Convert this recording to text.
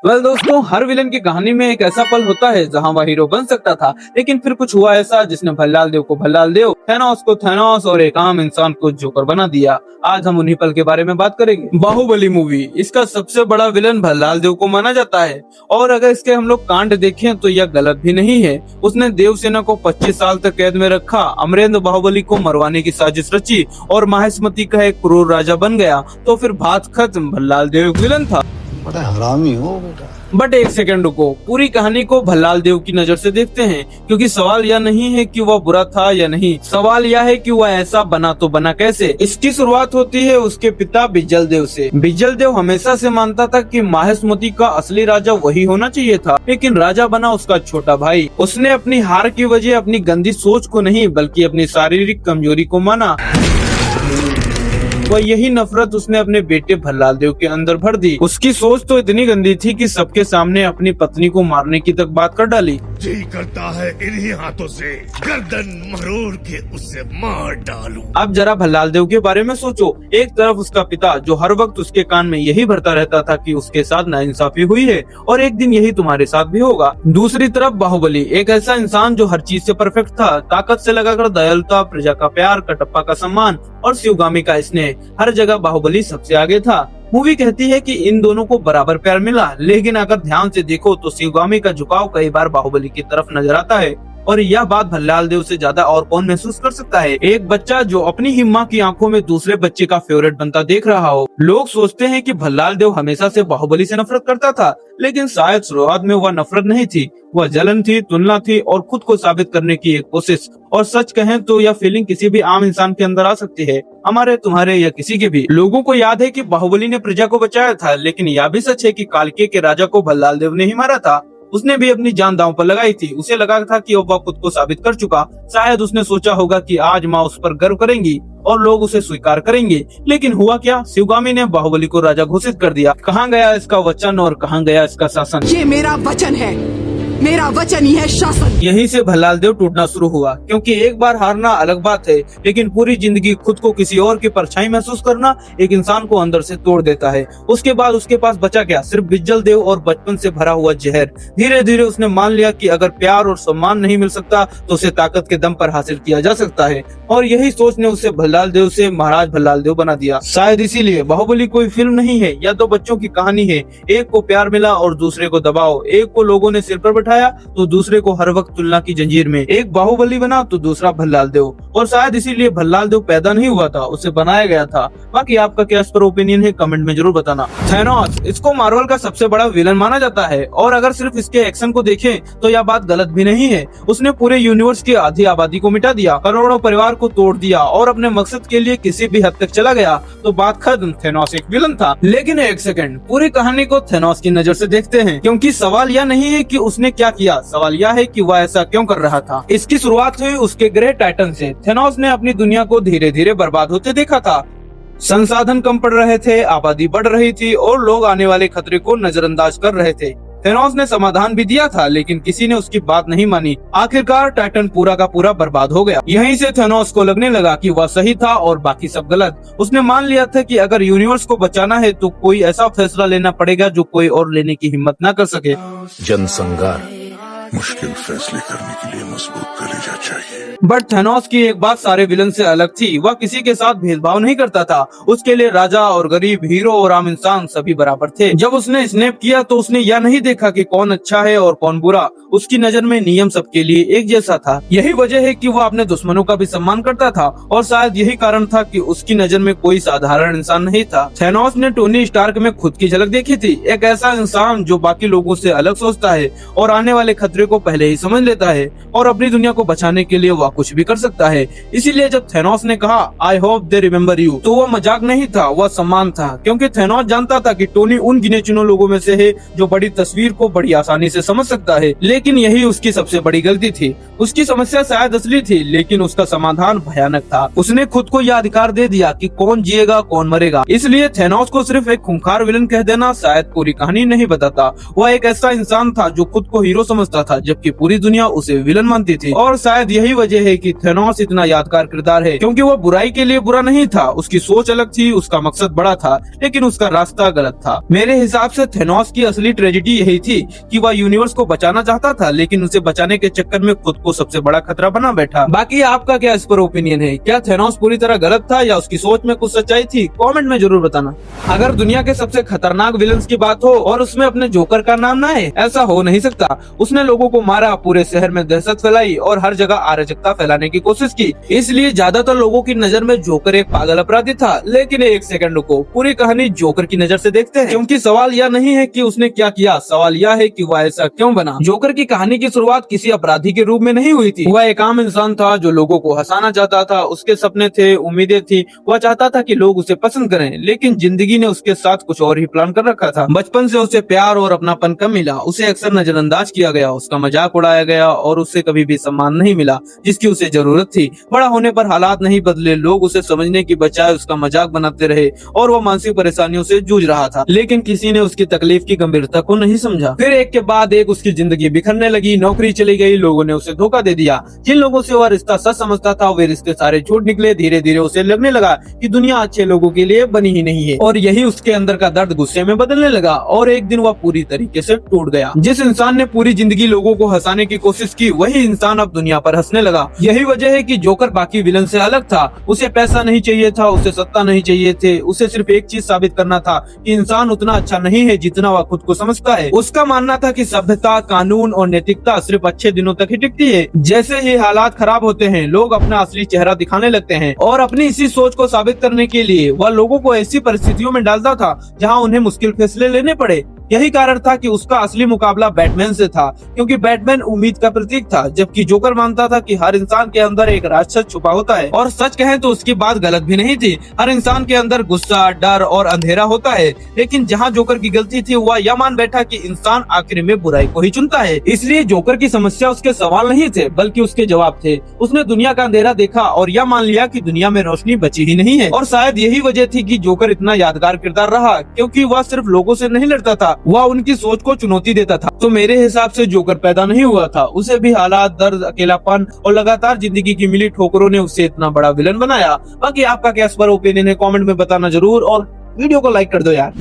दोस्तों, हर विलन की कहानी में एक ऐसा पल होता है जहां वह हीरो बन सकता था, लेकिन फिर कुछ हुआ ऐसा जिसने भल्लाल देव को भल्लाल देव, थैनोस को थैनोस और एक आम इंसान को जोकर बना दिया। आज हम उन्हीं पल के बारे में बात करेंगे। बाहुबली मूवी, इसका सबसे बड़ा विलन भल्लाल देव को माना जाता है और अगर इसके हम लोग कांड देखें तो यह गलत भी नहीं है। उसने देवसेना को 25 साल तक कैद में रखा, अमरेंद्र बाहुबली को मरवाने की साजिश रची और माहेश्मती का एक क्रूर राजा बन गया। तो फिर बात खत्म, भल्लाल देव विलन था। बड़ा हरामी हो बेटा। बट एक सेकंड रुको, पूरी कहानी को भल्लाल देव की नजर से देखते हैं, क्योंकि सवाल यह नहीं है कि वह बुरा था या नहीं, सवाल यह है कि वह ऐसा बना तो बना कैसे। इसकी शुरुआत होती है उसके पिता बिजल देव से। बिजल देव हमेशा से मानता था कि माहेश्मती का असली राजा वही होना चाहिए था, लेकिन राजा बना उसका छोटा भाई। उसने अपनी हार की वजह अपनी गंदी सोच को नहीं बल्कि अपनी शारीरिक कमजोरी को माना। वह यही नफरत उसने अपने बेटे भल्लाल देव के अंदर भर दी। उसकी सोच तो इतनी गंदी थी कि सबके सामने अपनी पत्नी को मारने की तक बात कर डाली। जी करता है इन्हीं हाथों से गर्दन मरोड़ के उसे मार डालूं। अब जरा भल्लाल देव के बारे में सोचो। एक तरफ उसका पिता जो हर वक्त उसके कान में यही भरता रहता था कि उसके साथ नाइंसाफी हुई है और एक दिन यही तुम्हारे साथ भी होगा। दूसरी तरफ बाहुबली, एक ऐसा इंसान जो हर चीज से परफेक्ट था, ताकत से लगाकर दयालुता, प्रजा का प्यार, कटप्पा का सम्मान और शिवगामी का स्नेह, हर जगह बाहुबली सबसे आगे था। मूवी कहती है कि इन दोनों को बराबर प्यार मिला, लेकिन अगर ध्यान से देखो तो शिवगामी का झुकाव कई बार बाहुबली की तरफ नजर आता है और यह बात भल्लाल देव से ज्यादा और कौन महसूस कर सकता है। एक बच्चा जो अपनी ही माँ की आंखों में दूसरे बच्चे का फेवरेट बनता देख रहा हो। लोग सोचते हैं कि भल्लाल देव हमेशा से बाहुबली से नफरत करता था, लेकिन शायद शुरुआत में वह नफरत नहीं थी, वह जलन थी, तुलना थी और खुद को साबित करने की एक कोशिश। और सच कहें तो यह फीलिंग किसी भी आम इंसान के अंदर आ सकती है, हमारे, तुम्हारे या किसी के भी। लोगों को याद है कि बाहुबली ने प्रजा को बचाया था, लेकिन यह भी सच है कि कालके के राजा को भल्लाल देव ने ही मारा था। उसने भी अपनी जान दांव पर लगाई थी। उसे लगा था कि वह खुद को साबित कर चुका। शायद उसने सोचा होगा कि आज माँ उस पर गर्व करेंगी और लोग उसे स्वीकार करेंगे, लेकिन हुआ क्या? शिवगामी ने बाहुबली को राजा घोषित कर दिया। कहाँ गया इसका वचन और कहाँ गया इसका शासन? ये मेरा वचन है, मेरा वचन ही है शासन। यहीं से भल्लाल देव टूटना शुरू हुआ, क्योंकि एक बार हारना अलग बात है, लेकिन पूरी जिंदगी खुद को किसी और की परछाई महसूस करना एक इंसान को अंदर से तोड़ देता है। उसके बाद उसके पास बचा क्या? सिर्फ बिजल देव और बचपन से भरा हुआ जहर। धीरे धीरे उसने मान लिया कि अगर प्यार और सम्मान नहीं मिल सकता तो उसे ताकत के दम पर हासिल किया जा सकता है, और यही सोच ने उसे भल्लाल देव से महाराज भल्लाल देव बना दिया। शायद इसीलिए बाहुबली कोई फिल्म नहीं है या तो बच्चों की कहानी है। एक को प्यार मिला और दूसरे को दबाओ, एक को लोगों ने सिर पर बैठाया तो दूसरे को हर वक्त तुलना की जंजीर में। एक बाहुबली बना तो दूसरा भल्लाल देव, और शायद इसीलिए भल्लाल देव पैदा नहीं हुआ था, उसे बनाया गया था। बाकी आपका क्या इस पर ओपिनियन है, कमेंट में जरूर बताना। थैनोस, इसको मार्वल का सबसे बड़ा विलन माना जाता है और अगर सिर्फ इसके एक्शन को देखें तो यह बात गलत भी नहीं है। उसने पूरे यूनिवर्स की आधी आबादी को मिटा दिया, करोड़ों परिवार को तोड़ दिया और अपने मकसद के लिए किसी भी हद तक चला गया। तो बात खत्म, थैनोस एक विलन था। लेकिन एक सेकंड, पूरी कहानी को थैनोस की नजर से देखते हैं, क्योंकि सवाल यह नहीं है कि उसने क्या किया, सवाल यह है कि वह ऐसा क्यों कर रहा था। इसकी शुरुआत हुई उसके ग्रह टाइटन से। थैनोस ने अपनी दुनिया को धीरे धीरे बर्बाद होते देखा था। संसाधन कम पड़ रहे थे, आबादी बढ़ रही थी और लोग आने वाले खतरे को नजरअंदाज कर रहे थे। थैनोस ने समाधान भी दिया था, लेकिन किसी ने उसकी बात नहीं मानी। आखिरकार टाइटन पूरा का पूरा बर्बाद हो गया। यहीं से थैनोस को लगने लगा कि वह सही था और बाकी सब गलत। उसने मान लिया था कि अगर यूनिवर्स को बचाना है तो कोई ऐसा फैसला लेना पड़ेगा जो कोई और लेने की हिम्मत न कर सके। जनसंहार मुश्किल फैसले करने के लिए मजबूत कलेजा चाहिए। बट थैनोस की एक बात सारे विलन से अलग थी, वह किसी के साथ भेदभाव नहीं करता था। उसके लिए राजा और गरीब, हीरो और आम इंसान सभी बराबर थे। जब उसने स्नैप किया तो उसने यह नहीं देखा कि कौन अच्छा है और कौन बुरा। उसकी नजर में नियम सबके लिए एक जैसा था। यही वजह है कि वह अपने दुश्मनों का भी सम्मान करता था और शायद यही कारण था कि उसकी नजर में कोई साधारण इंसान नहीं था। थैनोस ने टोनी स्टार्क में खुद की झलक देखी थी, एक ऐसा इंसान जो बाकी लोगों से अलग सोचता है और आने वाले खतरे को पहले ही समझ लेता है और अपनी दुनिया को बचाने के लिए वह कुछ भी कर सकता है। इसीलिए जब थैनोस ने कहा I hope they remember you, तो वह मजाक नहीं था, वह सम्मान था, क्योंकि थैनोस जानता था कि टोनी उन गिने चुने लोगों में से है जो बड़ी तस्वीर को बड़ी आसानी से समझ सकता है। लेकिन यही उसकी सबसे बड़ी गलती थी। उसकी समस्या शायद असली थी, लेकिन उसका समाधान भयानक था। उसने खुद को यह अधिकार दे दिया कि कौन जिएगा कौन मरेगा। इसलिए थैनोस को सिर्फ एक खूंखार विलन कह देना शायद पूरी कहानी नहीं बताता। वह एक ऐसा इंसान था जो खुद को हीरो समझता था, जबकि पूरी दुनिया उसे विलन मानती थी। और शायद यही वजह है कि थेनोस इतना यादगार किरदार है, क्योंकि वो बुराई के लिए बुरा नहीं था। उसकी सोच अलग थी, उसका मकसद बड़ा था, लेकिन उसका रास्ता गलत था। मेरे हिसाब से थेनोस की असली ट्रेजेडी यही थी कि वह यूनिवर्स को बचाना चाहता था, लेकिन उसे बचाने के चक्कर में खुद को सबसे बड़ा खतरा बना बैठा। बाकी आपका क्या इस पर ओपिनियन है? क्या थेनोस पूरी तरह गलत था या उसकी सोच में कुछ सच्चाई थी? कमेंट में जरूर बताना। अगर दुनिया के सबसे खतरनाक विलन्स की बात हो और उसमें अपने जोकर का नाम ना है, ऐसा हो नहीं सकता। उसने लोगों को मारा, पूरे शहर में दहशत फैलाई और हर जगह अराजकता फैलाने की कोशिश की। इसलिए ज्यादातर लोगों की नजर में जोकर एक पागल अपराधी था। लेकिन एक सेकंड रुको, पूरी कहानी जोकर की नजर से देखते हैं, क्योंकि सवाल यह नहीं है कि उसने क्या किया, सवाल यह है कि वह ऐसा क्यों बना। जोकर की कहानी की शुरुआत किसी अपराधी के रूप में नहीं हुई थी। वह एक आम इंसान था जो लोगों को हंसाना चाहता था। उसके सपने थे, उम्मीदें थी, वह चाहता था कि लोग उसे पसंद करें, लेकिन जिंदगी ने उसके साथ कुछ और ही प्लान कर रखा था। बचपन से उसे प्यार और अपनापन कम मिला, उसे अक्सर नजरअंदाज किया गया, उसका मजाक उड़ाया गया और उससे कभी भी सम्मान नहीं मिला जिसकी उसे जरूरत थी। बड़ा होने पर हालात नहीं बदले, लोग उसे समझने की बजाय उसका मजाक बनाते रहे और वो मानसिक परेशानियों से जूझ रहा था, लेकिन किसी ने उसकी तकलीफ की गंभीरता को नहीं समझा। फिर एक के बाद एक उसकी जिंदगी बिखरने लगी, नौकरी चली गई, लोगों ने उसे धोखा दे दिया। जिन लोगों से वह रिश्ता सच समझता था वे रिश्ते सारे झूठ निकले। धीरे धीरे उसे लगने लगा कि दुनिया अच्छे लोगों के लिए बनी ही नहीं है, और यही उसके अंदर का दर्द गुस्से में बदलने लगा। और एक दिन वह पूरी तरीके से टूट गया। जिस इंसान ने पूरी जिंदगी लोगों को हंसाने की कोशिश की, वही इंसान अब दुनिया पर हंसने लगा। यही वजह है कि जोकर बाकी विलन से अलग था। उसे पैसा नहीं चाहिए था, उसे सत्ता नहीं चाहिए थे, उसे सिर्फ एक चीज साबित करना था कि इंसान उतना अच्छा नहीं है जितना वह खुद को समझता है। उसका मानना था कि सभ्यता, कानून और नैतिकता सिर्फ अच्छे दिनों तक ही टिकती है। जैसे ही हालात खराब होते हैं, लोग अपना असली चेहरा दिखाने लगते हैं, और अपनी इसी सोच को साबित करने के लिए वह लोगों को ऐसी परिस्थितियों में डालता था जहां उन्हें मुश्किल फैसले लेने पड़े। यही कारण था कि उसका असली मुकाबला बैटमैन से था, क्योंकि बैटमैन उम्मीद का प्रतीक था, जबकि जोकर मानता था कि हर इंसान के अंदर एक राक्षस छुपा होता है। और सच कहें तो उसकी बात गलत भी नहीं थी। हर इंसान के अंदर गुस्सा, डर और अंधेरा होता है, लेकिन जहां जोकर की गलती थी वह यह मान बैठा कि इंसान आखिर में बुराई को ही चुनता है। इसलिए जोकर की समस्या उसके सवाल नहीं थे, बल्कि उसके जवाब थे। उसने दुनिया का अंधेरा देखा और यह मान लिया कि दुनिया में रोशनी बची ही नहीं है। और शायद यही वजह थी कि जोकर इतना यादगार किरदार रहा, क्योंकि वह सिर्फ लोगों से नहीं लड़ता था, वह उनकी सोच को चुनौती देता था। तो मेरे हिसाब से जोकर पैदा नहीं हुआ था, उसे भी हालात, दर्द, अकेलापन और लगातार जिंदगी की मिली ठोकरों ने उसे इतना बड़ा विलन बनाया। बाकी आपका क्या इस पर ओपिनियन है? कमेंट में बताना जरूर, और वीडियो को लाइक कर दो यार।